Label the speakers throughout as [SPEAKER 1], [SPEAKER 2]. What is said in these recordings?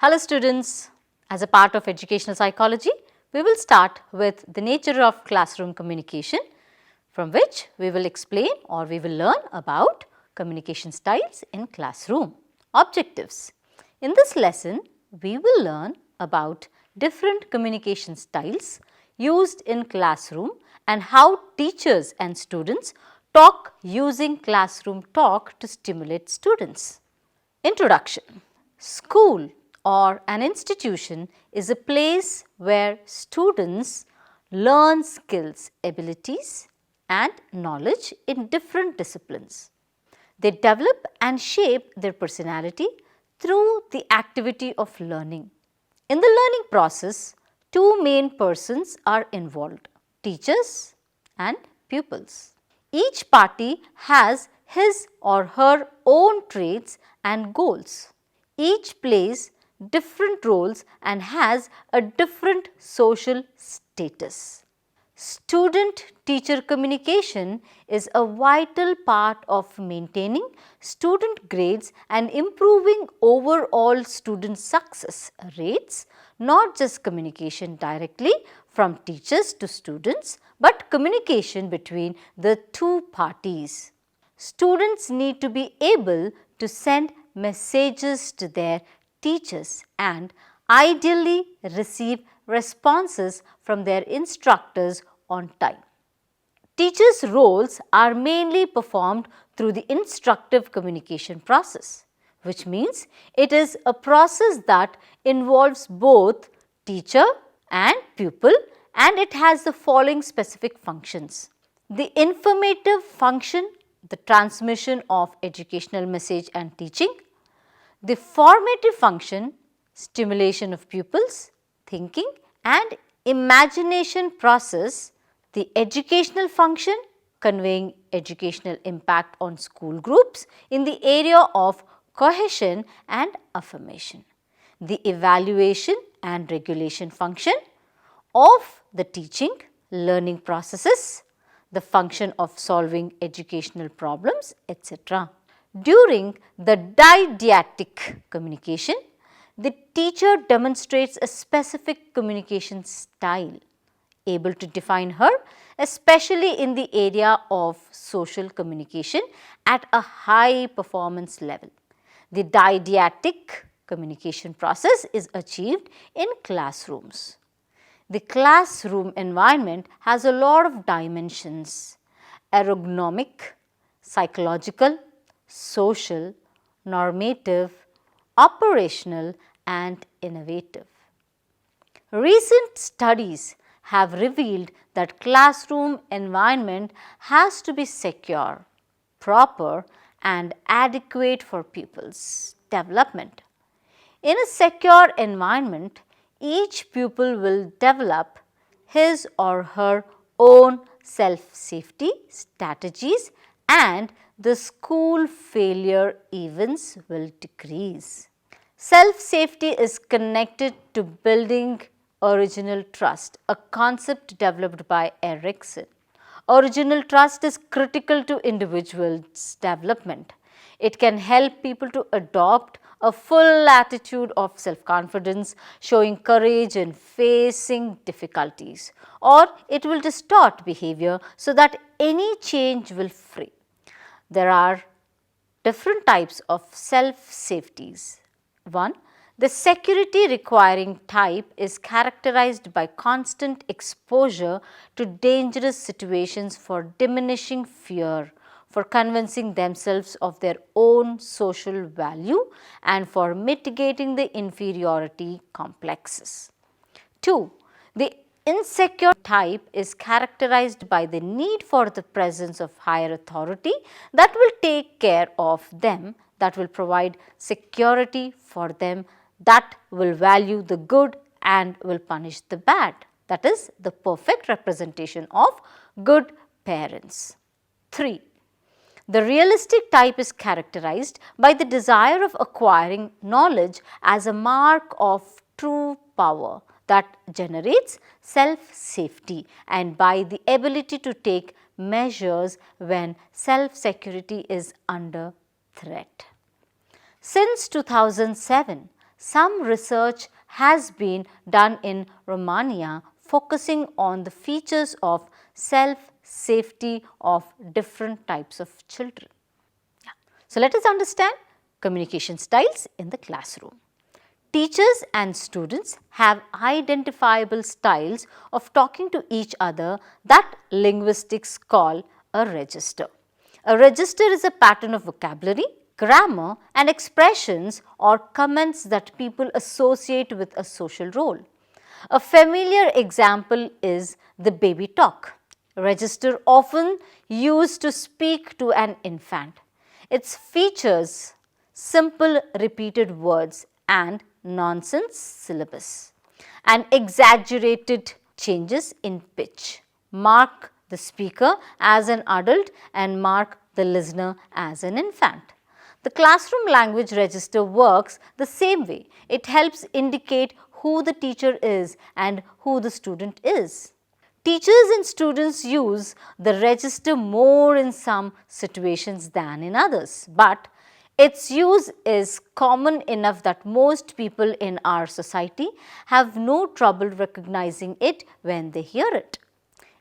[SPEAKER 1] Hello students, as a part of educational psychology, we will start with the nature of classroom communication, from which we will explain or we will learn about communication styles in classroom. Objectives. In this lesson, we will learn about different communication styles used in classroom and how teachers and students talk using classroom talk to stimulate students. Introduction. School or an institution is a place where students learn skills, abilities and knowledge in different disciplines. They develop and shape their personality through the activity of learning. In the learning process, two main persons are involved, teachers and pupils. Each party has his or her own traits and goals. Each plays different roles and has a different social status. Student-teacher communication is a vital part of maintaining student grades and improving overall student success rates, not just communication directly from teachers to students, but communication between the two parties. Students need to be able to send messages to their teachers and ideally receive responses from their instructors on time. Teachers' roles are mainly performed through the instructive communication process, which means it is a process that involves both teacher and pupil, and it has the following specific functions. The informative function, the transmission of educational message and teaching. The formative function, stimulation of pupils, thinking and imagination process. The educational function, conveying educational impact on school groups in the area of cohesion and affirmation. The evaluation and regulation function of the teaching, learning processes, the function of solving educational problems, etc. During the didactic communication, the teacher demonstrates a specific communication style, able to define her especially in the area of social communication at a high performance level. The didactic communication process is achieved in classrooms. The classroom environment has a lot of dimensions: ergonomic, psychological, social, normative, operational and innovative. Recent studies have revealed that classroom environment has to be secure, proper and adequate for pupils' development. In a secure environment, each pupil will develop his or her own self-safety strategies and the school failure events will decrease. Self-safety is connected to building original trust, a concept developed by Erikson. Original trust is critical to individuals' development. It can help people to adopt a full attitude of self-confidence, showing courage in facing difficulties, or it will distort behavior so that any change will free. There are different types of self-safeties. 1. The security requiring type is characterized by constant exposure to dangerous situations for diminishing fear, for convincing themselves of their own social value and for mitigating the inferiority complexes. 2. The insecure type is characterized by the need for the presence of higher authority that will take care of them, that will provide security for them, that will value the good and will punish the bad. That is the perfect representation of good parents. 3. The realistic type is characterized by the desire of acquiring knowledge as a mark of true power that generates self-safety and by the ability to take measures when self-security is under threat. Since 2007, some research has been done in Romania focusing on the features of self-safety of different types of children. So, let us understand communication styles in the classroom. Teachers and students have identifiable styles of talking to each other that linguistics call a register. A register is a pattern of vocabulary, grammar and expressions or comments that people associate with a social role. A familiar example is the baby talk, a register often used to speak to an infant. Its features simple repeated words and nonsense syllabus, and exaggerated changes in pitch mark the speaker as an adult and mark the listener as an infant. The classroom language register works the same way. It helps indicate who the teacher is and who the student is. Teachers and students use the register more in some situations than in others, but its use is common enough that most people in our society have no trouble recognizing it when they hear it.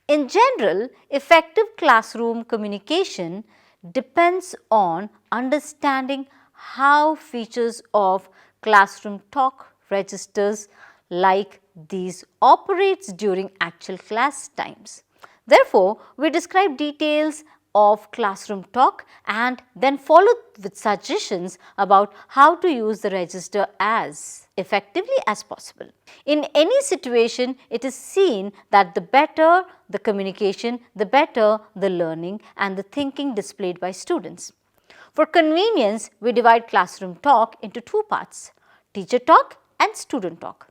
[SPEAKER 1] In general, effective classroom communication depends on understanding how features of classroom talk registers like these operates during actual class times. Therefore, we describe details of classroom talk and then follow with suggestions about how to use the register as effectively as possible. In any situation, it is seen that the better the communication, the better the learning and the thinking displayed by students. For convenience, we divide classroom talk into two parts, teacher talk and student talk.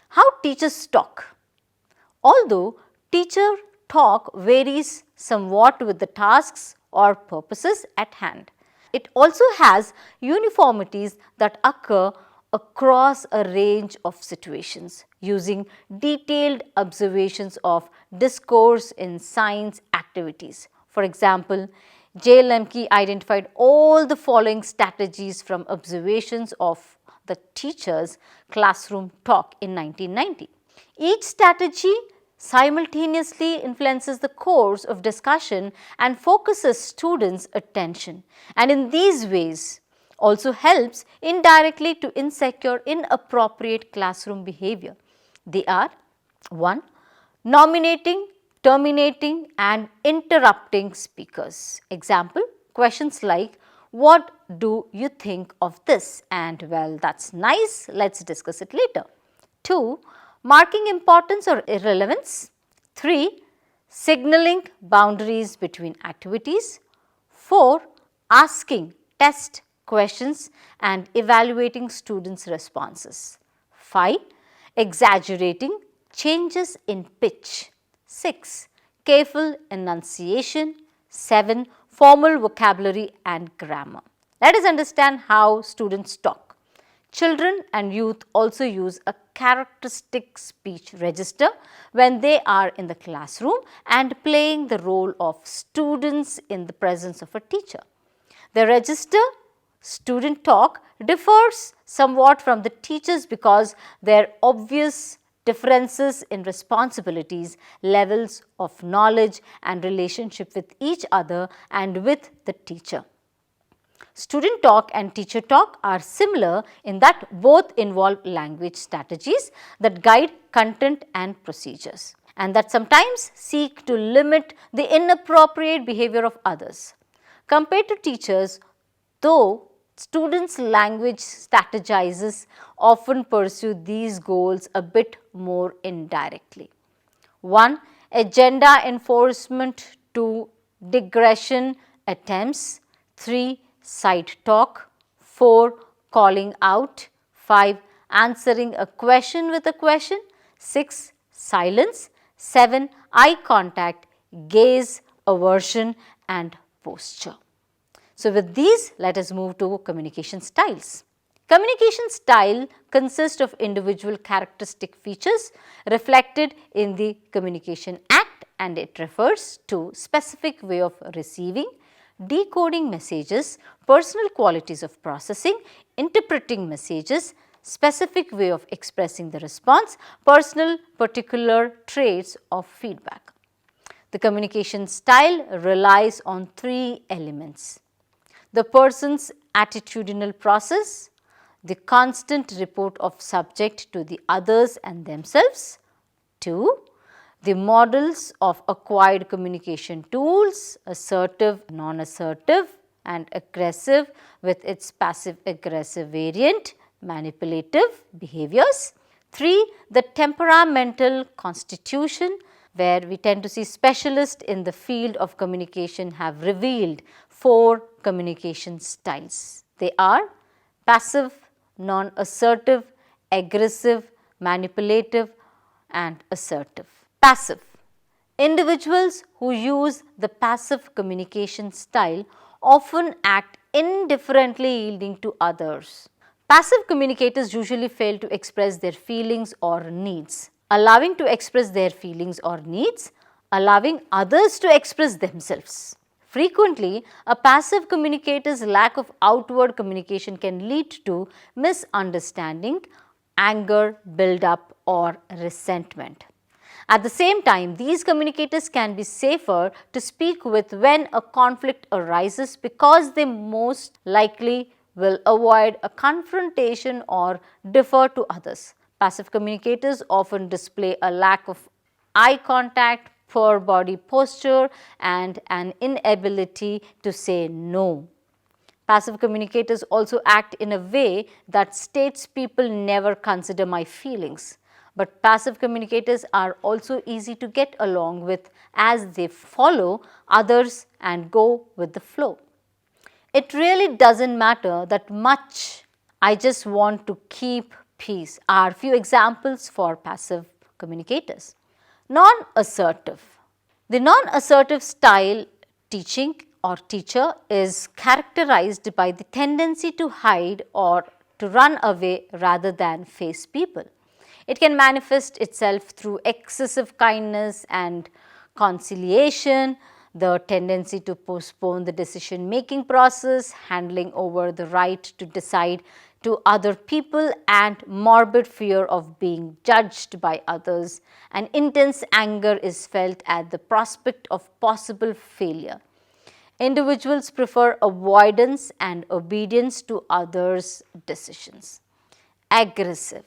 [SPEAKER 1] How teachers talk? Although teacher talk varies somewhat with the tasks or purposes at hand, it also has uniformities that occur across a range of situations using detailed observations of discourse in science activities. For example, J. Lemke identified all the following strategies from observations of the teacher's classroom talk in 1990. Each strategy simultaneously influences the course of discussion and focuses students' attention, and in these ways also helps indirectly to insecure inappropriate classroom behavior. They are 1. Nominating, terminating and interrupting speakers. Example, questions like, what do you think of this? And well, that's nice, let's discuss it later. 2. Marking importance or irrelevance. 3. Signaling boundaries between activities. 4. Asking test questions and evaluating students' responses. 5. Exaggerating changes in pitch. 6. Careful enunciation. 7. Formal vocabulary and grammar. Let us understand how students talk. Children and youth also use a characteristic speech register when they are in the classroom and playing the role of students in the presence of a teacher. The register student talk differs somewhat from the teachers because there are obvious differences in responsibilities, levels of knowledge and relationship with each other and with the teacher. Student talk and teacher talk are similar in that both involve language strategies that guide content and procedures, and that sometimes seek to limit the inappropriate behavior of others. Compared to teachers, though students' language strategizes often pursue these goals a bit more indirectly. 1. Agenda enforcement. 2. Digression attempts. 3. Side talk. 4. Calling out. 5. Answering a question with a question. 6. Silence. 7. Eye contact, gaze, aversion and posture. So, with these, let us move to communication styles. Communication style consists of individual characteristic features reflected in the communication act, and it refers to specific way of receiving, decoding messages, personal qualities of processing, interpreting messages, specific way of expressing the response, personal particular traits of feedback. The communication style relies on three elements: the person's attitudinal process, the constant report of subject to the others and themselves. 2. The models of acquired communication tools, assertive, non-assertive and aggressive with its passive-aggressive variant, manipulative behaviors. 3. The temperamental constitution, where we tend to see specialists in the field of communication have revealed 4 communication styles. They are passive, non-assertive, aggressive, manipulative and assertive. Passive. Individuals who use the passive communication style often act indifferently yielding to others. Passive communicators usually fail to express their feelings or needs. Allowing to express their feelings or needs, allowing others to express themselves. Frequently, a passive communicator's lack of outward communication can lead to misunderstanding, anger, build-up or resentment. At the same time, these communicators can be safer to speak with when a conflict arises because they most likely will avoid a confrontation or defer to others. Passive communicators often display a lack of eye contact, poor body posture and an inability to say no. Passive communicators also act in a way that states people never consider my feelings. But passive communicators are also easy to get along with as they follow others and go with the flow. It really doesn't matter that much, I just want to keep peace are few examples for passive communicators. Non-assertive. The non-assertive style teaching or teacher is characterized by the tendency to hide or to run away rather than face people. It can manifest itself through excessive kindness and conciliation, the tendency to postpone the decision making process, handling over the right to decide to other people and morbid fear of being judged by others. An intense anger is felt at the prospect of possible failure. Individuals prefer avoidance and obedience to others' decisions. Aggressive.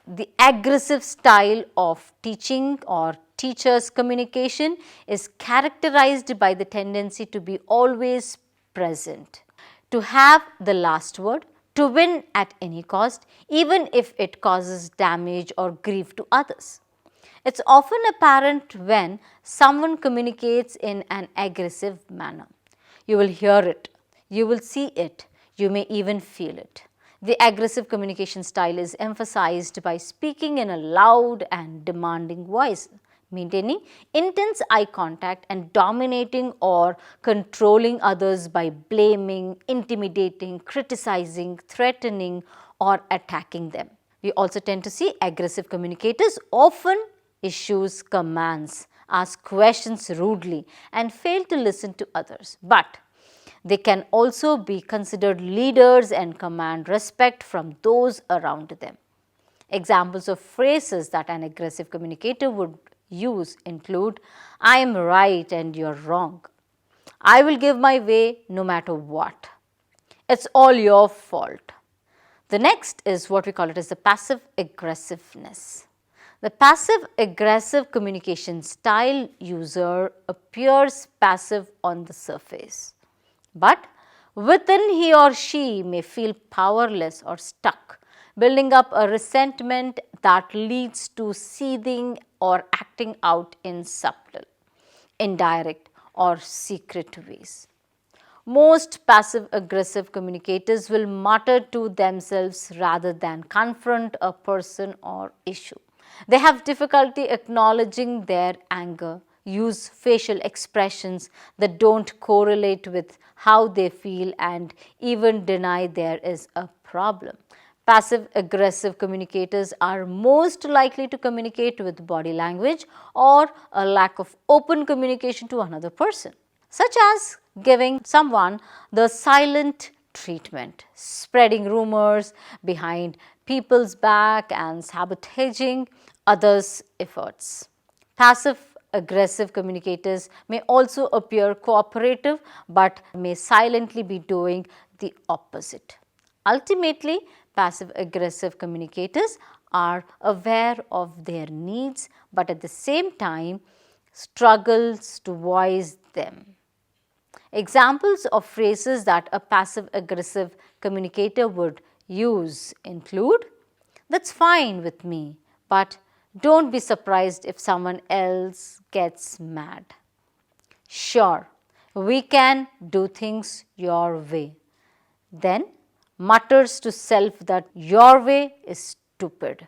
[SPEAKER 1] The aggressive style of teaching or teacher's communication is characterized by the tendency to be always present, to have the last word, to win at any cost, even if it causes damage or grief to others. It's often apparent when someone communicates in an aggressive manner. You will hear it, you will see it, you may even feel it. The aggressive communication style is emphasized by speaking in a loud and demanding voice, maintaining intense eye contact and dominating or controlling others by blaming, intimidating, criticizing, threatening or attacking them. We also tend to see aggressive communicators often issues commands, ask questions rudely and fail to listen to others. But they can also be considered leaders and command respect from those around them. Examples of phrases that an aggressive communicator would use include, I am right and you're wrong. I will give my way no matter what. It's all your fault. The next is what we call it as the passive aggressiveness. The passive aggressive communication style user appears passive on the surface, but within he or she may feel powerless or stuck, building up a resentment that leads to seething or acting out in subtle, indirect or secret ways. Most passive aggressive communicators will mutter to themselves rather than confront a person or issue. They have difficulty acknowledging their anger, use facial expressions that don't correlate with how they feel and even deny there is a problem. Passive aggressive communicators are most likely to communicate with body language or a lack of open communication to another person, such as giving someone the silent treatment, spreading rumors behind people's back and sabotaging others' efforts. Passive aggressive communicators may also appear cooperative but may silently be doing the opposite. Ultimately, passive aggressive communicators are aware of their needs but at the same time struggles to voice them. Examples of phrases that a passive aggressive communicator would use include, "That's fine with me, but don't be surprised if someone else gets mad." "Sure, we can do things your way." Then mutters to self that your way is stupid.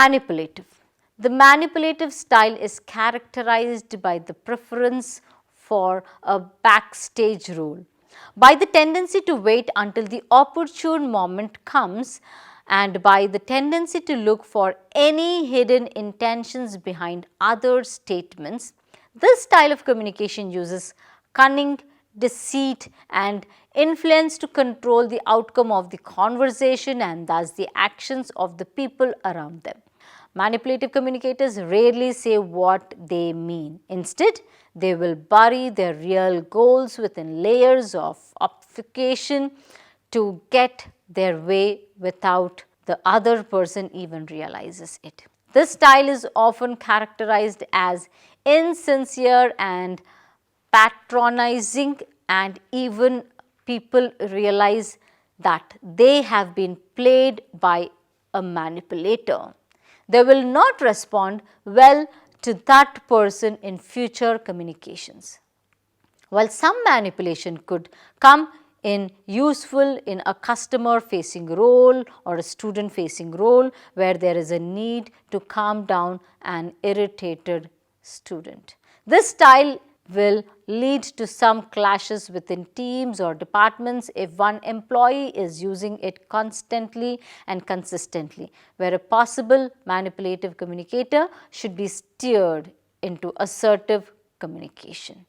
[SPEAKER 1] Manipulative. The manipulative style is characterized by the preference for a backstage role, by the tendency to wait until the opportune moment comes, and by the tendency to look for any hidden intentions behind other statements. This style of communication uses cunning, deceit and influence to control the outcome of the conversation and thus the actions of the people around them. Manipulative communicators rarely say what they mean. Instead, they will bury their real goals within layers of obfuscation to get their way without the other person even realizes it. This style is often characterized as insincere and patronizing, and even people realize that they have been played by a manipulator. They will not respond well to that person in future communications. While some manipulation could come in useful in a customer facing role or a student facing role where there is a need to calm down an irritated student. This style will lead to some clashes within teams or departments if one employee is using it constantly and consistently, where a possible manipulative communicator should be steered into assertive communication.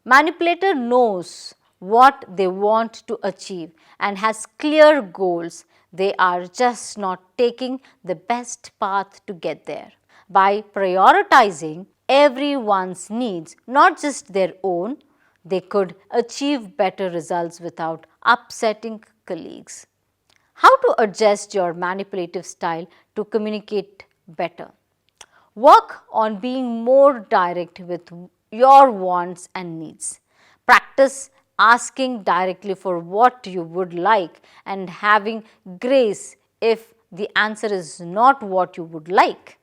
[SPEAKER 1] Manipulator knows what they want to achieve and has clear goals. They are just not taking the best path to get there. By prioritizing everyone's needs, not just their own, they could achieve better results without upsetting colleagues. How to adjust your manipulative style to communicate better? Work on being more direct with your wants and needs. Practice asking directly for what you would like and having grace if the answer is not what you would like.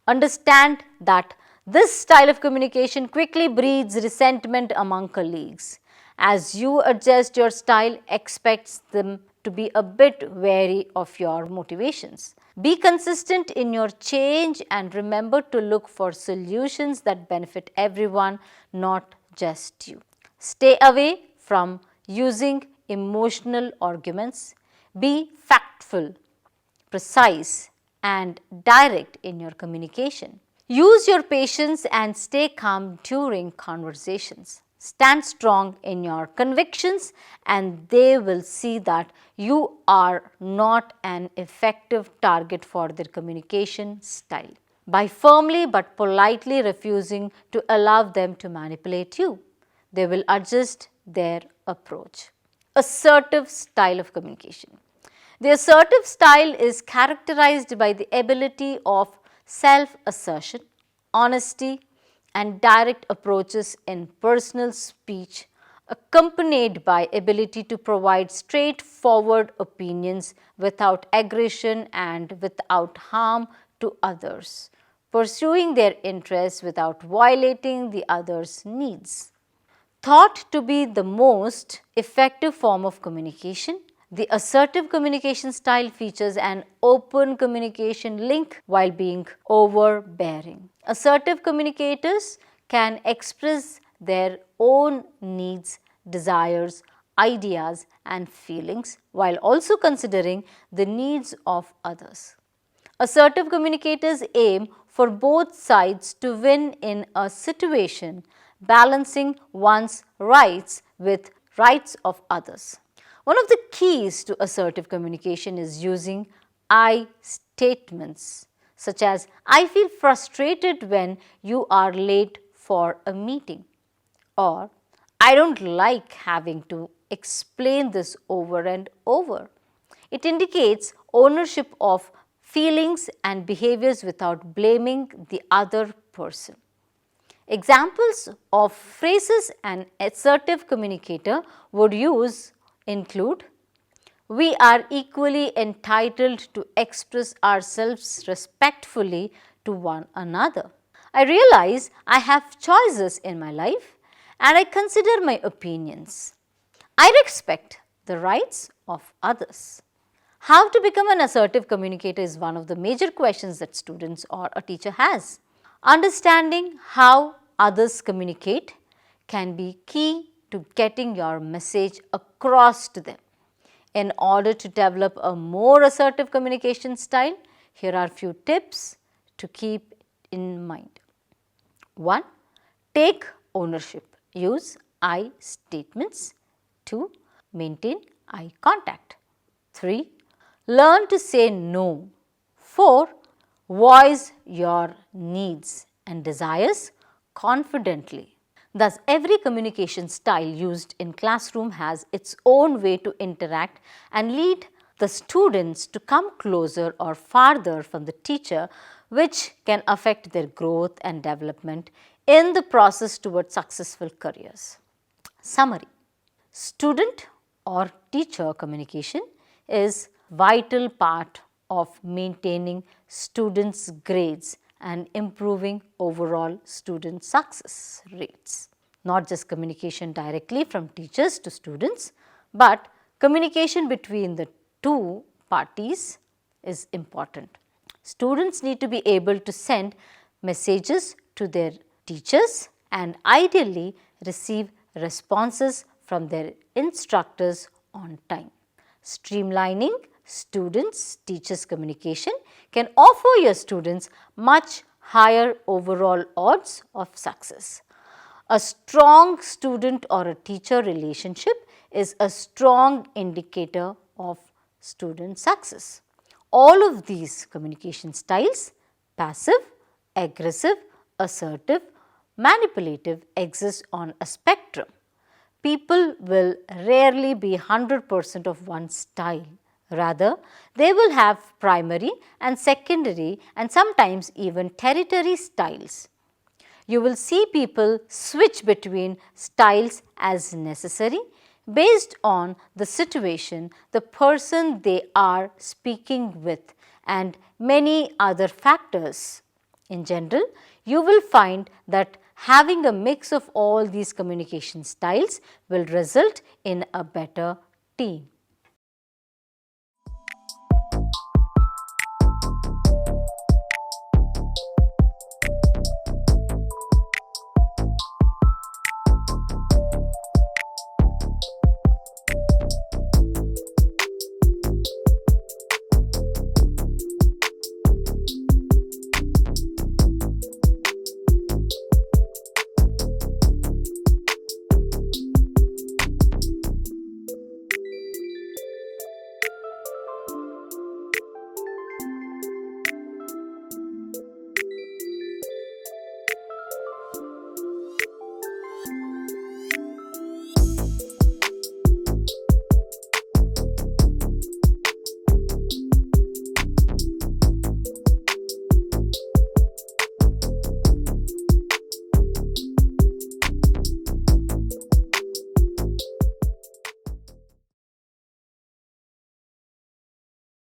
[SPEAKER 1] Understand that this style of communication quickly breeds resentment among colleagues. As you adjust your style, expect them to be a bit wary of your motivations. Be consistent in your change and remember to look for solutions that benefit everyone, not just you. Stay away from using emotional arguments. Be factful, precise, and direct in your communication. Use your patience and stay calm during conversations. Stand strong in your convictions and they will see that you are not an effective target for their communication style by firmly but politely refusing to allow them to manipulate you. They will adjust their approach. Assertive style of communication. The assertive style is characterized by the ability of self-assertion, honesty, and direct approaches in personal speech, accompanied by ability to provide straightforward opinions without aggression and without harm to others, pursuing their interests without violating the other's needs. Thought to be the most effective form of communication, the assertive communication style features an open communication link while being overbearing. Assertive communicators can express their own needs, desires, ideas, and feelings while also considering the needs of others. Assertive communicators aim for both sides to win in a situation, balancing one's rights with rights of others. One of the keys to assertive communication is using I statements, such as I feel frustrated when you are late for a meeting, or I don't like having to explain this over and over. It indicates ownership of feelings and behaviors without blaming the other person. Examples of phrases an assertive communicator would use include, we are equally entitled to express ourselves respectfully to one another. I realize I have choices in my life and I consider my opinions. I respect the rights of others. How to become an assertive communicator is one of the major questions that students or a teacher has. Understanding how others communicate can be key to getting your message across to them. In order to develop a more assertive communication style, here are few tips to keep in mind. 1. Take ownership. Use I statements. 2. Maintain eye contact. 3. Learn to say no. 4. Voice your needs and desires confidently. Thus, every communication style used in classroom has its own way to interact and lead the students to come closer or farther from the teacher, which can affect their growth and development in the process towards successful careers. Summary: student or teacher communication is vital part of maintaining students' grades and improving overall student success rates. Not just communication directly from teachers to students, but communication between the two parties is important. Students need to be able to send messages to their teachers and ideally receive responses from their instructors on time. Streamlining students-teachers communication can offer your students much higher overall odds of success. A strong student or a teacher relationship is a strong indicator of student success. All of these communication styles, passive, aggressive, assertive, manipulative, exist on a spectrum. People will rarely be 100% of one style. Rather, they will have primary and secondary and sometimes even tertiary styles. You will see people switch between styles as necessary based on the situation, the person they are speaking with, and many other factors. In general, you will find that having a mix of all these communication styles will result in a better team.